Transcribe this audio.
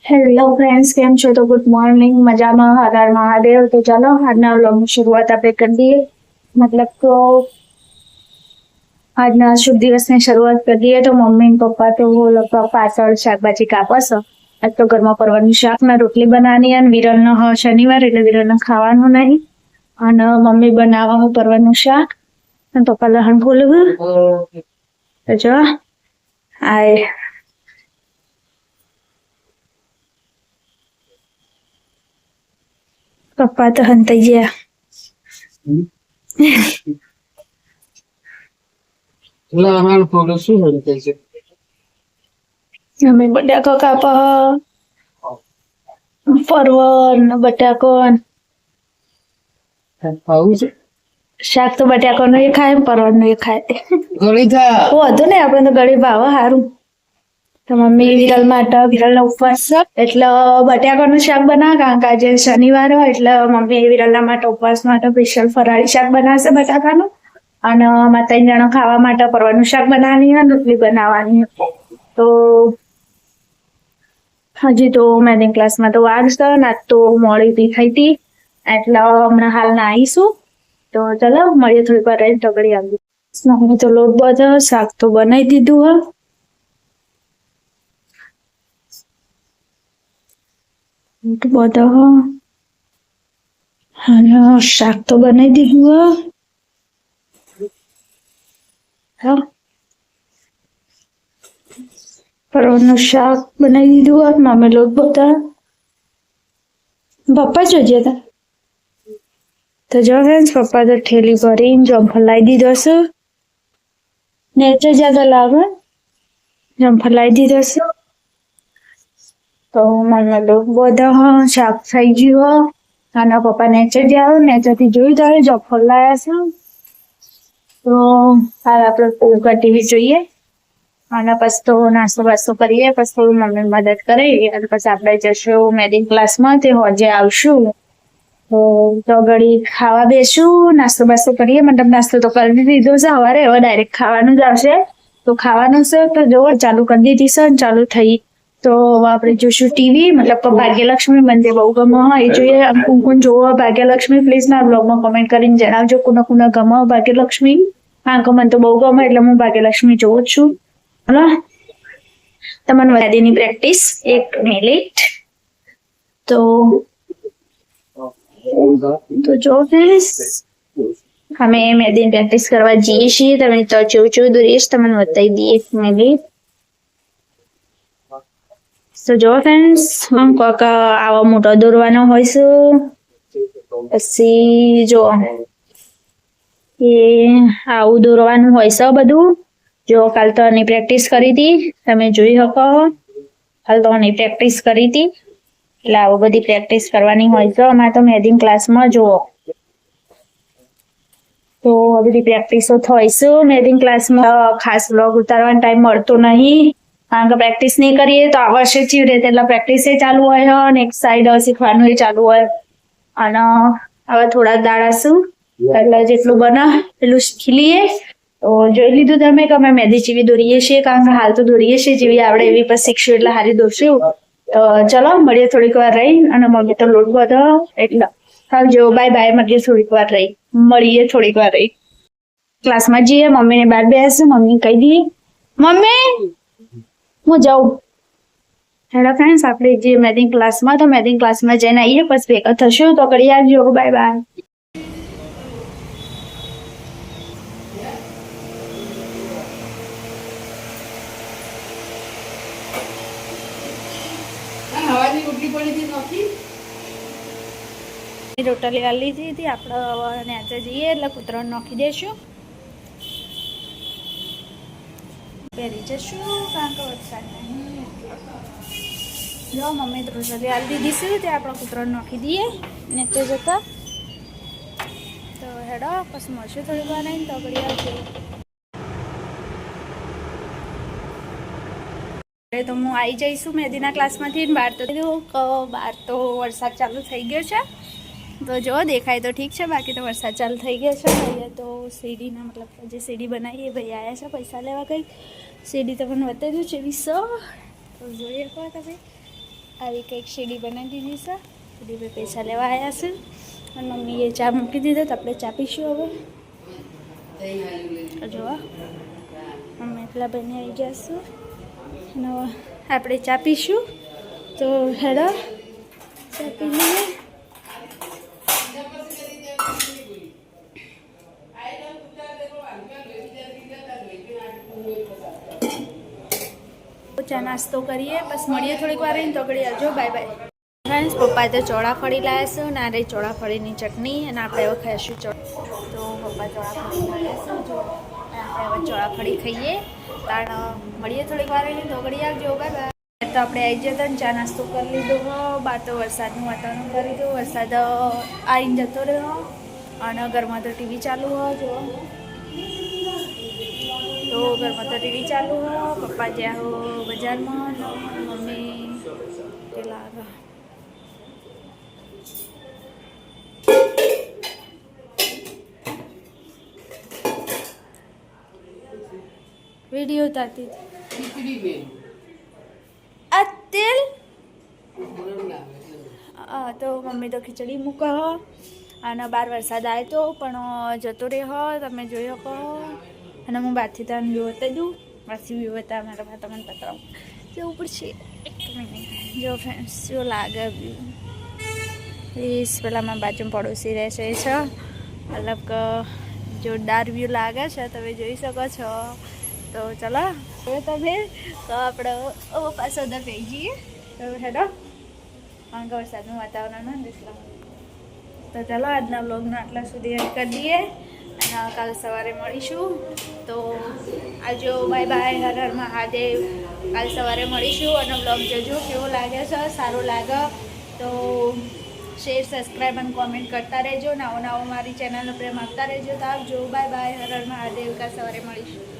Hello friends, કેમ છો? તો ગુડ મોર્નિંગ. મજામાં? હર હર મહાદેવ. તો ચાલો આજના વ્લોગની શરૂઆત આપણે કરી દઈએ. મતલબ તો આજના શુભ દિવસની શરૂઆત કરી દઈએ. તો મમ્મી ને પપ્પા તો લગભગ પાછળ શાકભાજી કાપશે. આજ તો ઘરમાં પરવાનું શાક ને રોટલી બનાવવાની અને વિરલનો શનિવાર એટલે વિરલને ખાવાનું નહીં. અને મમ્મી બનાવવાનું પરવાનું શાક અને પપ્પા લહણ ફોલવું. તો જો આ પપ્પા તો હંતાઈ ગયા. અમે બટાકો કાપા, પરવર ને બટાકો શાક તો બટાકો નું એ ખાય, પરવર નું એ ખાય. હતું ને આપણે તો ગળી ભાવે સારું. તો મમ્મી વિરલ માટે, વિરલનો ઉપવાસ છે એટલે બટાકાનું શાક બનાવે. કારણ કે આજે શનિવાર હોય એટલે મમ્મી વિરલના માટે ઉપવાસ માટે સ્પેશિયલ ફરાળી શાક બનાવશે બટાકાનું. અને અમારા 3 જણા ખાવા માટે પરવાનું શાક બનાવવાની અને રોટલી બનાવવાની. તો હજી તો મેથિંગ ક્લાસમાં તો વાર છે ને, આજ તો મોડી દેખાઈ હતી એટલે હમણાં હાલ ના આવીશું. તો ચલો મળીએ થોડીક વાર રહીને ટગડી આવી. મમ્મી તો લોટ બધો શાક તો બનાવી દીધું બધો અને શાક તો બનાવી દીધું પરવરનું શાક બનાવી દીધું. મમ્મી લોટ બધા પપ્પા જોઈએ હતા. તો જો ફ્રેન્ડ્સ, પપ્પા તો ઠેલી ભરીને જમફળ લાવી દીધો છે. નેચર જ્યાં લાવે જમફળ લાવી દીધો છે. તો મમ્મી લોટ બધા શાક થઈ ગયું. અને પપ્પા નેચર જ્યાં નેચરથી જોઈ જાય જમફળ લાવ્યા છે. તો હાલ આપણે ટીવી જોઈએ અને પછી તો નાસ્તો બાસ્તો કરીએ. પછી થોડું મમ્મી મદદ કરી અને પછી આપણે જશું મેથિંગ ક્લાસમાં. તે હોજે આવશું તો ઘડી ખાવા બેસું, નાસ્તો બાસ્તો કરીએ. મતલબ નાસ્તો તો કરી દીધો છે સવારે, હવે ડાયરેક્ટ ખાવાનું જ આવશે. તો ખાવાનું છે તો જો ચાલુ કરી દીધી છે, ચાલુ થઈ તો આપણે જોશું ટીવી. મતલબ કે ભાગ્યલક્ષ્મી મને બહુ ગમે એ જોઈએ. કોણ જોવો ભાગ્યલક્ષ્મી પ્લીઝ ના બ્લોગમાં કમેન્ટ કરીને જણાવજો કોને કોને ગમે ભાગ્યલક્ષ્મી. હા કે મને તો બહુ ગમે એટલે હું ભાગ્યલક્ષ્મી જોઉં જ છું. હલો તમને વાદીની પ્રેક્ટિસ 1 મિનિટ. તો જો ફ્રેન્ડ્સ, અમે મેદીની પ્રેક્ટિસ કરવા જઈએ છીએ. તમે તો ચૂ દોરીશ તમને બતાવી દઈએ 1 મિનિટ. તો જો ફ્રેન્ડ્સ, કોક આવો મોટો દોરવાનો હોય છે. પછી જો એ આવું દોરવાનું હોય છે બધું. જો કાલ તો આની પ્રેક્ટિસ કરી હતી, તમે જોઈ શકો. કાલ તો આની પ્રેક્ટિસ કરી હતી એટલે આવું બધી પ્રેક્ટિસ કરવાની હોય છે અમારે તો મેથિંગ ક્લાસમાં. જુઓ તો આ બધી પ્રેક્ટિસો થાય છે મેથિંગ ક્લાસમાં. ખાસ બ્લોગ ઉતારવાનો ટાઈમ મળતો નહીં કારણ કે પ્રેક્ટિસ નહીં કરીએ તો આ વર્ષે જ રીતે એટલે પ્રેક્ટિસ ચાલુ હોય અને એક સાઈડ શીખવાનું એ ચાલુ હોય. અને હવે થોડા દાડા શું એટલે જેટલું બને એટલું શીખી લઈએ. તો જોઈ લીધું તમે કે અમે મેદી જેવી દોરીએ છીએ. કારણ કે હાલ તો દોરીએ છીએ જેવી આવડે એવી પછી શીખશું એટલે હારી દોરશું. તો ચલો મળીએ થોડીક વાર રહી. અને મમ્મી તો લોટ બધો એટલે હાલ જો બાય બાય. મળીએ થોડીક વાર રહી. ક્લાસમાં જઈએ. મમ્મીને બહાર બેસે, મમ્મી કહી દઈએ મમ્મી હું જાઉં. હેલો ફ્રેન્ડ્સ, આપણે જે મેથિંગ ક્લાસમાં તો મેથિંગ ક્લાસમાં જઈને આવીએ પછી ભેગા થશું. તો કરી આવજો. Bye by. રોટલી આ લીધી હતી આપણે. હવે નેચે જઈએ એટલે કૂતરાને નાખી દઈશું, પહેરી જશું કારણ કે વરસાદ નહીં. જો મમ્મી તો રોટલી આલી દીધી છે તે આપણે કૂતરાને નાખી દઈએ નેચે જતા. તો હેડો પછી મળશું થોડી વાર આવીને તો ઘડી આવજો. તો હું આવી જઈશું મેદીના ક્લાસમાંથી. બહાર તો વરસાદ ચાલુ થઈ ગયો છે. તો જો દેખાય તો ઠીક છે, બાકી તો વરસાદ ચાલુ થઈ ગયો છે. અહીંયા તો સીડીના મતલબ જે સીડી બનાવી એ ભાઈ આવ્યા છે પૈસા લેવા. કંઈ સીડી તમને બતાવી દઉં છે 20. તો જોઈએ કહો તમે આવી કંઈક સીડી બનાવી દીધી છે. સીડી પર પૈસા લેવા આવ્યા છે અને મમ્મીએ ચા મૂકી દીધો તો આપણે ચા પીશું હવે. જોવા મમ્મી એકલા બની આવી ગયા છે અને આપણે ચા પીશું. તો હેડો ચા પી લઈએ. ચા નાસ્તો કરીએ બસ મળીએ થોડીક વાર રહીને તો ઘડી આવજો. Bye by friends. પપ્પાએ તો ચોળાફળી લાવ્યા છે અને આ રહી ચોળાફળીની ચટણી અને આપણે હવે ખાઈશું તો પપ્પા ચોળાફળી લાવ્યા છે જો આપણે હવે ચોળાફળી ખાઈએ. કારણ મળીએ થોડીક વાર રહીને તો ઘડી આવજો. Bye by. તો આપણે આવી જતા ને ચા નાસ્તો કરી લીધો હો. બહાર તો વરસાદનું વાતાવરણ કરી દીધું. વરસાદ આવીને જતો રહ્યો અને ઘરમાં તો ટીવી ચાલુ હોય જો. તો ઘરમાં તો ટીવી ચાલુ હો. પપ્પા જ્યાં હો બજારમાં મમ્મી પેલા વિડીયો ઉતારતી આ તેલ તો મમ્મી તો ખીચડી મૂકો અને બહાર વરસાદ આવ્યો તો પણ જતો રહ્યો તમે જોઈ શકો. અને હું બહારથી તમને વ્યૂ બતાવી દઉં. બહારથી વ્યૂ બતાવવા મારા તમને બતાવું જવું પડશે. એક મિનિટ જો ફ્રેન્ડ્સ જો લાગે વ્યૂ. પ્લીઝ પેલામાં બાજુમાં પડોશી રહેશે છે મતલબ કે જોરદાર વ્યૂ લાગે છે તમે જોઈ શકો છો. તો ચલો હવે તમે તો આપણે પાછો અંદર પી જઈએ. તો હેડો કારણ કે વરસાદનું વાતાવરણ હોય તો ચાલો આજના વ્લોગનો આટલા સુધી એડ કરી દઈએ અને કાલ સવારે મળીશું. તો આવજો. Bye bye. હર હર મહાદેવ. કાલ સવારે મળીશું અને વ્લોગ જોજો કેવો લાગે છે. સારું લાગે તો શેર સબસ્ક્રાઈબ અને કોમેન્ટ કરતા રહેજો. નવો મારી ચેનલનો પ્રેમ આપતા રહેજો. તો આવજો. Bye bye. હર હર મહાદેવ. કાલ સવારે મળીશું.